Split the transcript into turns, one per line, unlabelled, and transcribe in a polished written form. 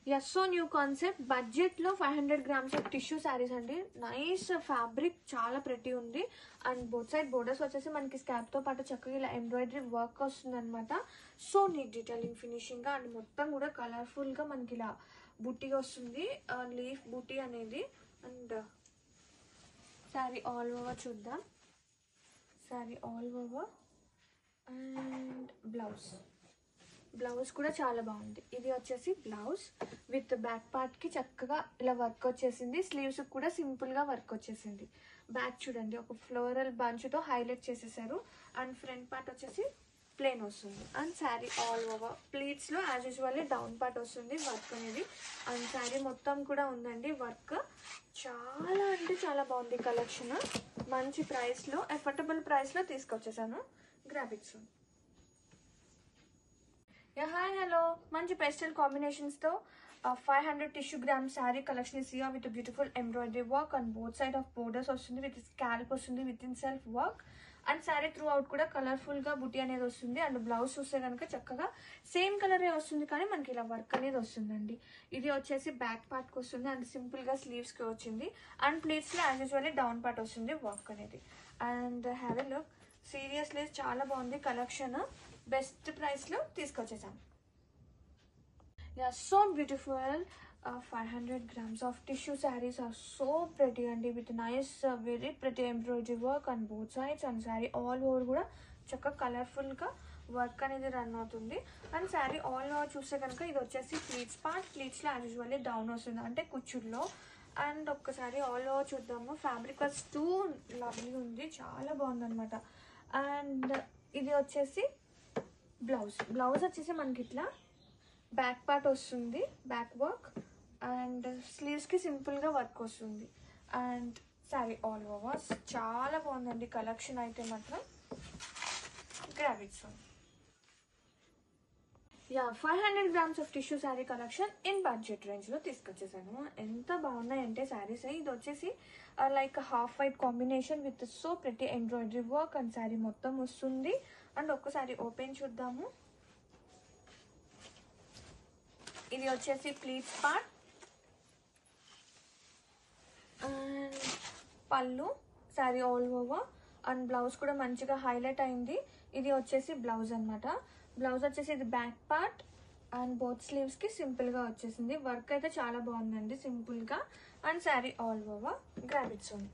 Yes, so new concept. Budget lo 500 grams of tissue sarees అండి. Nice fabric, చాలా pretty ఉంది. And both side borders వచ్చేసి మనకి స్కాప్ తో పాటు చక్కగా ఇలా ఎంబ్రాయిడరీ వర్క్ వస్తుంది అనమాట. సో నీట్ డీటెయిలింగ్ ఫినిషింగ్ గా అండ్ మొత్తం కూడా కలర్ఫుల్ గా మనకి ఇలా బుట్టి వస్తుంది, లీఫ్ బుట్టి అనేది. అండ్ శారీ ఆల్ ఓవర్ చూద్దాం. Sari all over and blouse కూడా చాలా బాగుంది. ఇది వచ్చేసి బ్లౌజ్ విత్ బ్యాక్ పార్ట్ కి చక్కగా ఇలా వర్క్ వచ్చేసింది. స్లీవ్స్ కూడా సింపుల్ గా వర్క్ వచ్చేసింది. బ్యాక్ చూడండి, ఒక ఫ్లోరల్ బంచ్ తో హైలైట్ చేసేసారు. అండ్ ఫ్రంట్ పార్ట్ వచ్చేసి ప్లెయిన్ వస్తుంది. And sari all over pleats లో యాజ్ యూజువల్లీ డౌన్ పార్ట్ వస్తుంది వర్క్ అనేది. అండ్ శారీ మొత్తం కూడా ఉందండి వర్క్. చాలా అంటే చాలా బాగుంది కలెక్షన్. మంచి ప్రైస్ లో, అఫోర్డబుల్ ప్రైస్ లో తీసుకొచ్చేసాను. గ్రాఫిక్స్ హాయ్ హలో, మంచి పేస్టల్ కాంబినేషన్స్ తో 500 tissue gram sari collection is here with beautiful embroidery work and both side of borders వస్తుంది, విత్ స్కాల్ప్ వస్తుంది, with in self work. And sari through out కూడా colourful గా బుట్టి అనేది వస్తుంది. అండ్ బ్లౌజ్ చూస్తే కనుక చక్కగా సేమ్ కలరే వస్తుంది, కానీ మనకి ఇలా వర్క్ అనేది వస్తుందండి. ఇది వచ్చేసి బ్యాక్ పార్ట్ కి వస్తుంది అండ్ సింపుల్ గా స్లీవ్స్ కి వచ్చింది. అండ్ ప్లీట్స్ లో యాజ్ యూజువల్లీ డౌన్ పార్ట్ వస్తుంది వర్క్ అనేది. And have a look, seriously చాలా బాగుంది కలెక్షన్. బెస్ట్ ప్రైస్ లో తీసుకొచ్చేసాం. So beautiful 500 grams of tissue sarees are so pretty and with nice very pretty embroidery work on both sides. And saree all over కూడా చక్కగా colourful గా work అనేది run అవుతుంది. And sari all over చూస్తే కనుక ఇది వచ్చేసి ప్లీట్స్ పార్ట్. ప్లీట్స్ లో యాజ్ యూజువల్లీ డౌన్ వస్తుంది, అంటే కుచ్చుల్లో. అండ్ ఒక్కసారి ఆల్ ఓవర్ చూద్దాము. ఫ్యాబ్రిక్ వాజ్ టూ లవ్లీ ఉంది, చాలా బాగుంది అనమాట. అండ్ ఇది వచ్చేసి బ్లౌజ్ వచ్చేసి మనకి ఇట్లా బ్యాక్ పార్ట్ వస్తుంది, బ్యాక్ వర్క్. అండ్ స్లీవ్స్ కి సింపుల్ గా వర్క్ వస్తుంది. అండ్ శారీ ఆల్ ఓవర్ చాలా బాగుందండి కలెక్షన్ అయితే మాత్రం. Graphics 500 grams of tissue sari collection in budget range లో తీసుకొచ్చేసాను. ఎంత బాగున్నాయంటే శారీస్. ఇది వచ్చేసి like half white combination with so pretty embroidery work and sari మొత్తం వస్తుంది. అండ్ ఒక్కసారి ఓపెన్ చూద్దాము. ఇది వచ్చేసి ప్లీట్స్ పార్ట్ అండ్ పళ్ళు, sari all over. And blouse కూడా మంచిగా హైలైట్ అయింది. ఇది వచ్చేసి బ్లౌజ్ అనమాట. బ్లౌజ్ వచ్చేసి ఇది back part and both sleeves కి సింపుల్ గా వచ్చేసింది. వర్క్ అయితే చాలా బాగుందండి సింపుల్ గా. And sari all over graphics ఉంది.